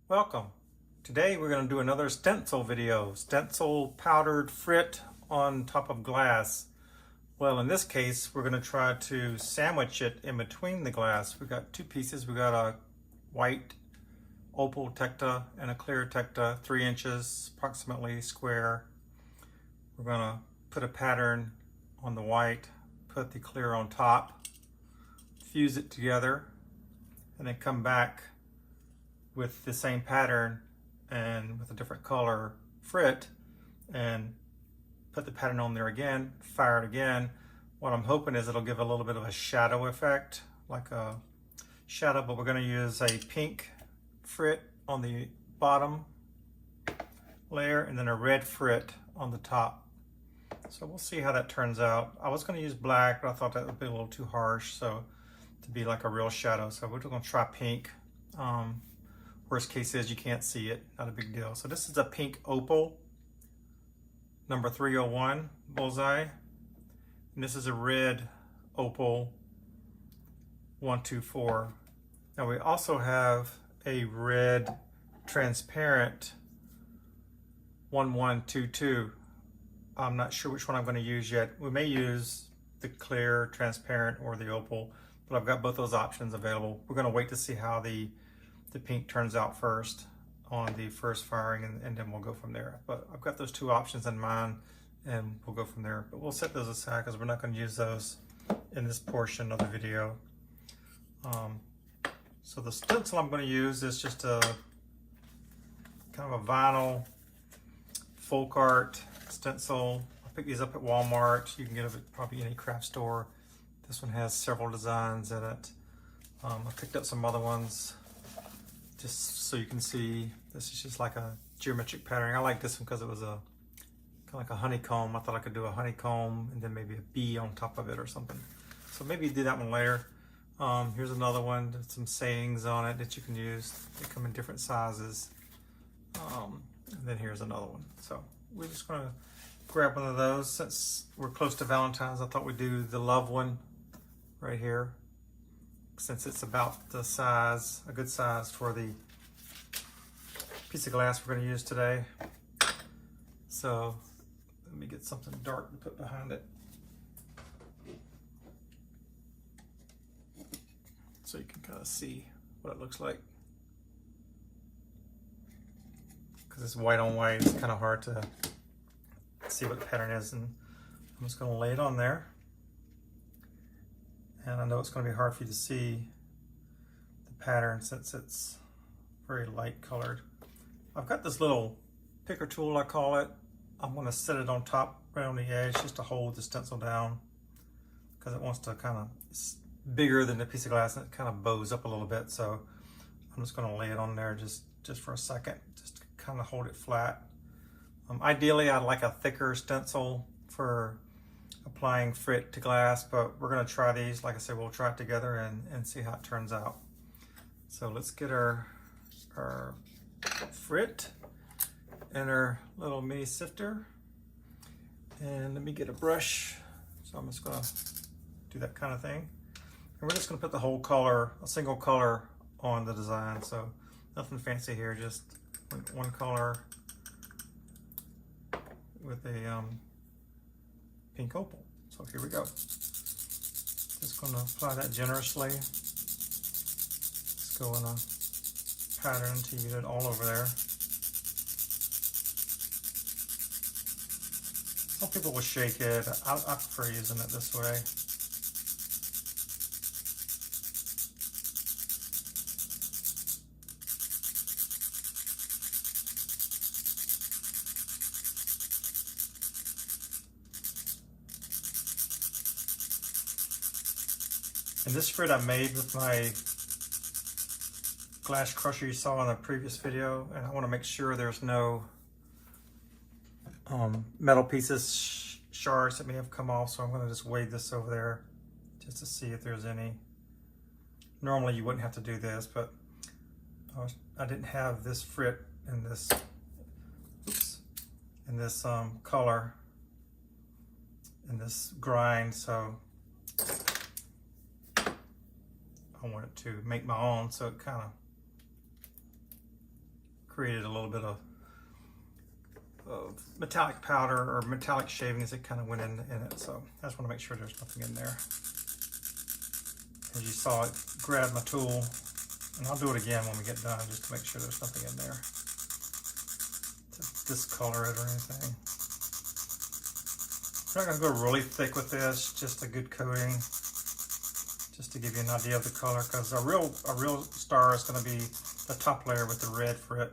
Welcome. Today we're going to do another stencil video. Stencil powdered frit on top of glass. Well, in this case, we're going to try to sandwich it in between the glass. We've got two pieces. We've got a white opal tecta and a clear tecta, 3 inches approximately square. We're going to put a pattern on the white, put the clear on top, fuse it together, and then come back with the same pattern and with a different color frit and put the pattern on there again, fire it again. What I'm hoping is it'll give a little bit of a shadow effect, like a shadow, but we're going to use a pink frit on the bottom layer and then a red frit on the top. So we'll see how that turns out. I was going to use black, but I thought that would be a little too harsh, so to be like a real shadow. So we're going to try pink. Worst case is you can't see it, not a big deal. So this is a pink opal, number 301 bullseye. And this is a red opal, 124. Now we also have a red transparent 1122. I'm not sure which one I'm going to use yet. We may use the clear, transparent, or the opal, but I've got both those options available. We're going to wait to see how the pink turns out first on the first firing, and then we'll go from there. But I've got those two options in mind and we'll go from there. But we'll set those aside because we're not going to use those in this portion of the video. So the stencil I'm going to use is just a kind of a vinyl folk art stencil. I picked these up at Walmart. You can get them at probably any craft store. This one has several designs in it. I picked up some other ones just so you can see. This is just like a geometric pattern. I like this one because it was a kind of like a honeycomb. I thought I could do a honeycomb and then maybe a bee on top of it or something. So maybe do that one later. Here's another one with some sayings on it that you can use. They come in different sizes. And then here's another one. So we're just going to grab one of those. Since we're close to Valentine's, I thought we'd do the love one right here, since it's about the size, a good size for the piece of glass we're going to use today. So let me get something dark to put behind it so you can kind of see what it looks like. Because it's white on white, it's kind of hard to see what the pattern is, and I'm just going to lay it on there. And I know it's going to be hard for you to see the pattern since it's very light colored. I've got this little picker tool, I call it. I'm going to set it on top, right on the edge, just to hold the stencil down, because it wants to kind of, it's bigger than the piece of glass and it kind of bows up a little bit. So I'm just going to lay it on there just for a second, just to kind of hold it flat. Ideally, I'd like a thicker stencil for applying frit to glass, but we're going to try these. Like I said, we'll try it together and see how it turns out. So let's get our frit and our little mini sifter, and let me get a brush. So I'm just going to do that kind of thing, and we're just going to put the whole color, a single color, on the design. So nothing fancy here, just one color with a pink opal. So here we go. Just going to apply that generously. Just go in a pattern until you get it all over there. Some people will shake it. I prefer using it this way. And this frit I made with my glass crusher you saw in the previous video, and I want to make sure there's no metal pieces, shards that may have come off, so I'm going to just wave this over there just to see if there's any. Normally you wouldn't have to do this, but I didn't have this frit in this, color, in this grind, so I wanted to make my own, so it kind of created a little bit of metallic powder or metallic shavings that kind of went in it. So I just want to make sure there's nothing in there. As you saw, it grabbed my tool, and I'll do it again when we get done just to make sure there's nothing in there to discolor it or anything. I'm not going to go really thick with this, just a good coating, just to give you an idea of the color, because a real star is going to be the top layer with the red frit.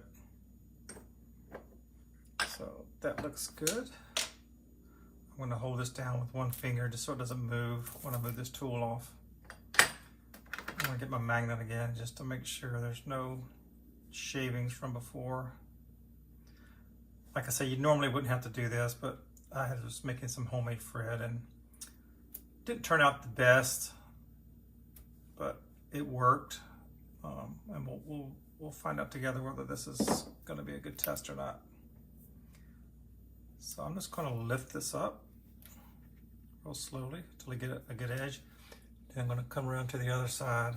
So that looks good. I'm going to hold this down with one finger just so it doesn't move when I move this tool off. I'm going to get my magnet again just to make sure there's no shavings from before. Like I say, you normally wouldn't have to do this, but I was making some homemade frit and didn't turn out the best, but it worked. And we'll find out together whether this is going to be a good test or not. So I'm just going to lift this up real slowly until I get a good edge. Then I'm going to come around to the other side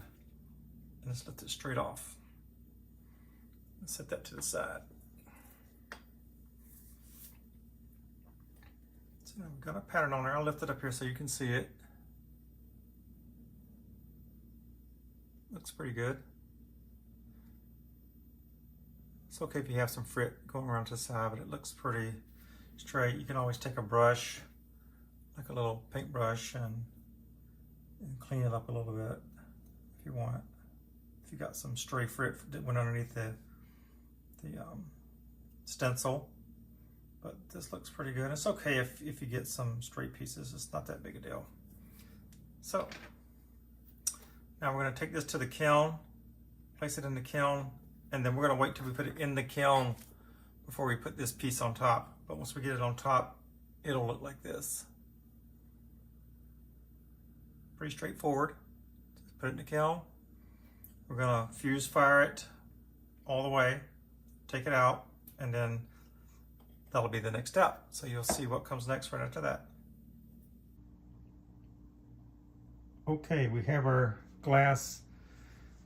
and just lift it straight off. And set that to the side. So I've got a pattern on there. I'll lift it up here so you can see it. Looks pretty good. It's okay if you have some frit going around to the side, but it looks pretty straight. You can always take a brush, like a little paintbrush, and clean it up a little bit if you want. If you got some stray frit that went underneath the stencil, but this looks pretty good. It's okay if you get some stray pieces. It's not that big a deal. So now we're going to take this to the kiln, place it in the kiln, and then we're going to wait till we put it in the kiln before we put this piece on top. But once we get it on top, it'll look like this. Pretty straightforward. Just put it in the kiln. We're going to fuse fire it all the way, take it out, and then that'll be the next step. So you'll see what comes next right after that. Okay, we have our glass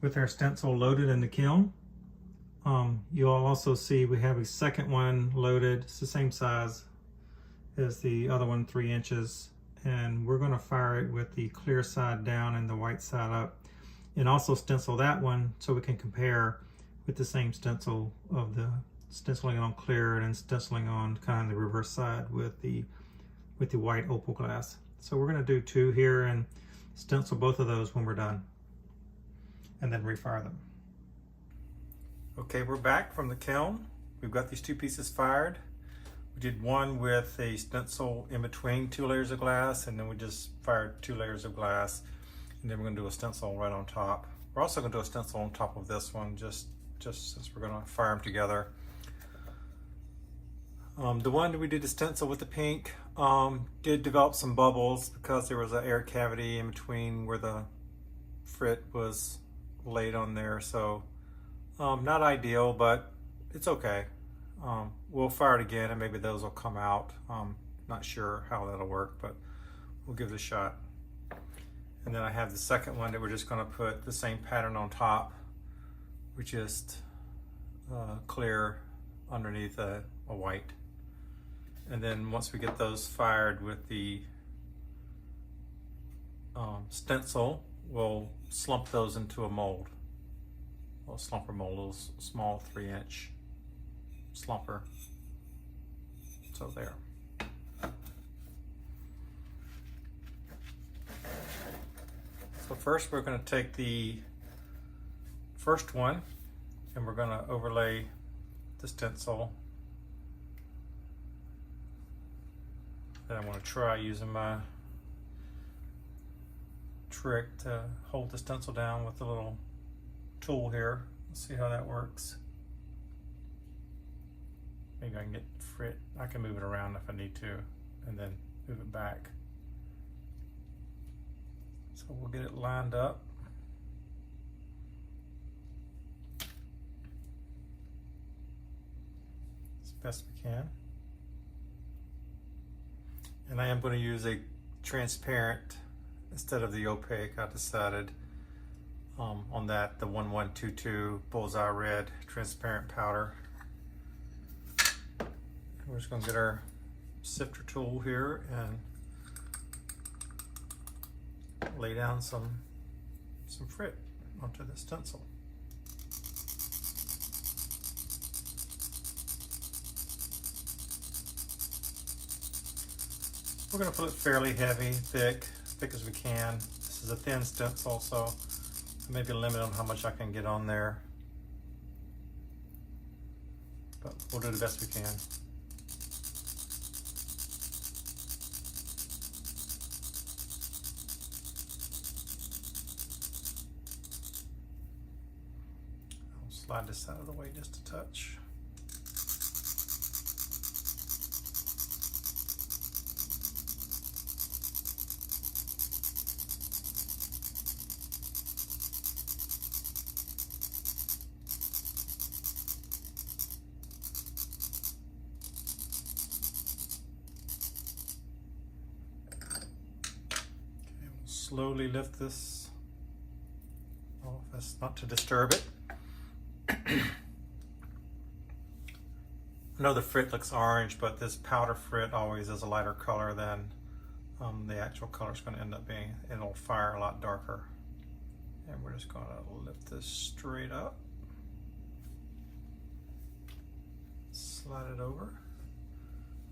with our stencil loaded in the kiln. You'll also see we have a second one loaded. It's the same size as the other one, 3 inches. And we're going to fire it with the clear side down and the white side up. And also stencil that one so we can compare with the same stencil of the stenciling on clear and then stenciling on kind of the reverse side with the white opal glass. So we're going to do 2 here and stencil both of those when we're done, and then refire them. Okay, we're back from the kiln. We've got these 2 pieces fired. We did one with a stencil in between 2 layers of glass, and then we just fired 2 layers of glass, and then we're going to do a stencil right on top. We're also going to do a stencil on top of this one, just since we're going to fire them together. The one that we did the stencil with the pink did develop some bubbles because there was an air cavity in between where the frit was laid on there. So not ideal, but it's okay. We'll fire it again and maybe those will come out. Not sure how that'll work, but we'll give it a shot. And then I have the second one that we're just going to put the same pattern on top. We just clear underneath a white. And then once we get those fired with the stencil, we'll slump those into a mold. We'll slumper mold, a little small 3-inch slumper. So there. So first we're going to take the first one and we're going to overlay the stencil. Then I want to try using my trick to hold the stencil down with the little tool here. Let's see how that works. Maybe I can get frit. I can move it around if I need to, and then move it back. So we'll get it lined up. As best we can. And I am going to use a transparent instead of the opaque. I decided on that, the 1122 Bullseye Red transparent powder. We're just going to get our sifter tool here and lay down some frit onto the stencil. We're going to put it fairly heavy, thick as we can. This is a thin stencil, so maybe a limit on how much I can get on there. But we'll do the best we can. I'll slide this out of the way just a touch. Slowly lift this off, that's not to disturb it. I know the frit looks orange, but this powder frit always is a lighter color than the actual color is going to end up being. It'll fire a lot darker. And we're just going to lift this straight up. Slide it over.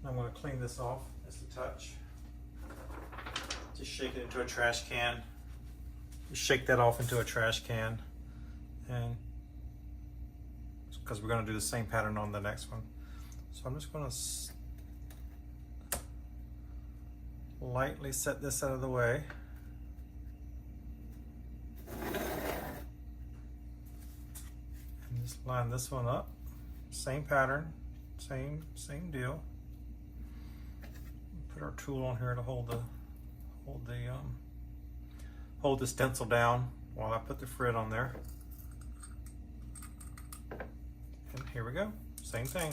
I'm going to clean this off just a touch. Just shake it into a trash can. Just shake that off into a trash can, and because we're going to do the same pattern on the next one. So I'm just going to lightly set this out of the way. And just line this one up. Same pattern, same deal. Put our tool on here to hold the stencil down while I put the frit on there. And here we go, same thing.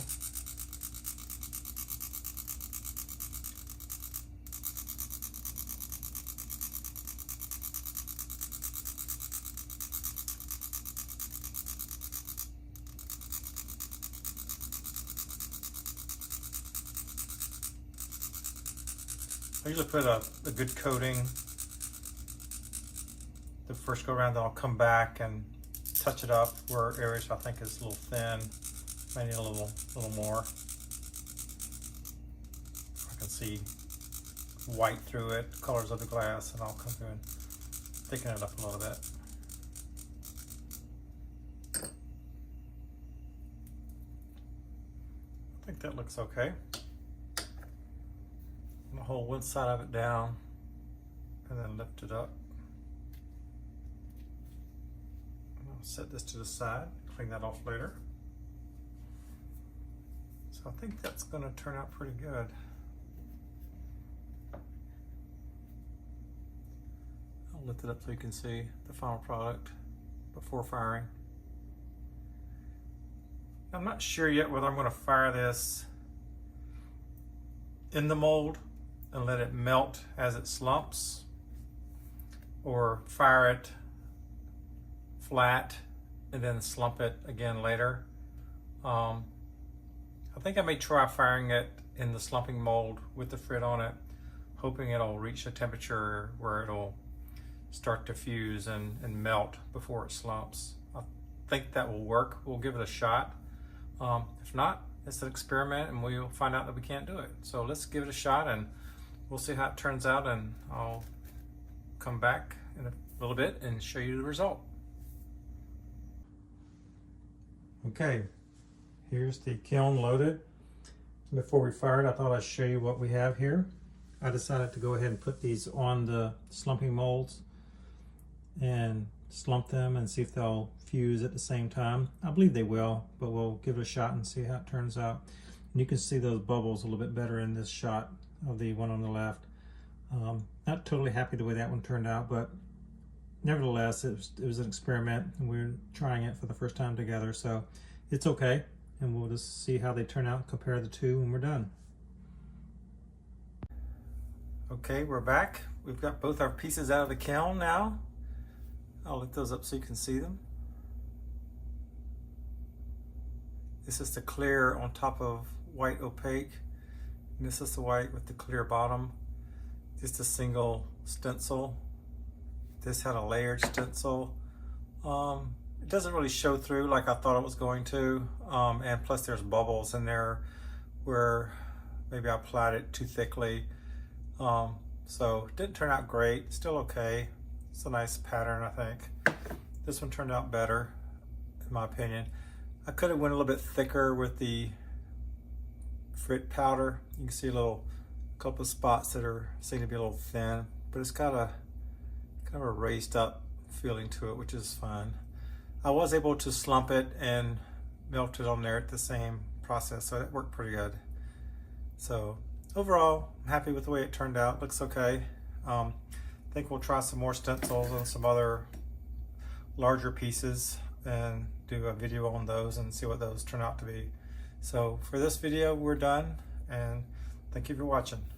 I usually put a good coating the first go around, then I'll come back and touch it up where areas I think is a little thin, maybe a little more. I can see white through it, colors of the glass, and I'll come through and thicken it up a little bit. I think that looks okay. I'm gonna hold one side of it down and then lift it up. And I'll set this to the side, clean that off later. So I think that's gonna turn out pretty good. I'll lift it up so you can see the final product before firing. I'm not sure yet whether I'm gonna fire this in the mold and let it melt as it slumps, or fire it flat and then slump it again later. I think I may try firing it in the slumping mold with the frit on it, hoping it'll reach a temperature where it'll start to fuse and melt before it slumps. I think that will work. We'll give it a shot. If not, it's an experiment and we'll find out that we can't do it. So let's give it a shot and we'll see how it turns out, and I'll come back in a little bit and show you the result. Okay, here's the kiln loaded. Before we fire it, I thought I'd show you what we have here. I decided to go ahead and put these on the slumping molds and slump them and see if they'll fuse at the same time. I believe they will, but we'll give it a shot and see how it turns out. And you can see those bubbles a little bit better in this shot of the one on the left. Not totally happy the way that one turned out, but nevertheless, it was an experiment and we're trying it for the first time together, so it's okay. And we'll just see how they turn out, compare the two when we're done. Okay, we're back. We've got both our pieces out of the kiln now. I'll lift those up so you can see them. This is the clear on top of white opaque. And this is the white with the clear bottom. Just a single stencil. This had a layered stencil. It doesn't really show through like I thought it was going to. And plus there's bubbles in there where maybe I applied it too thickly. So it didn't turn out great, still okay. It's a nice pattern, I think. This one turned out better, in my opinion. I could have went a little bit thicker with the frit powder. You can see a couple of spots that seem to be a little thin, but it's got a kind of a raised up feeling to it, which is fun. I was able to slump it and melt it on there at the same process, so it worked pretty good. So overall, I'm happy with the way it turned out. Looks okay. I think we'll try some more stencils and some other larger pieces and do a video on those and see what those turn out to be. So for this video, we're done, and thank you for watching.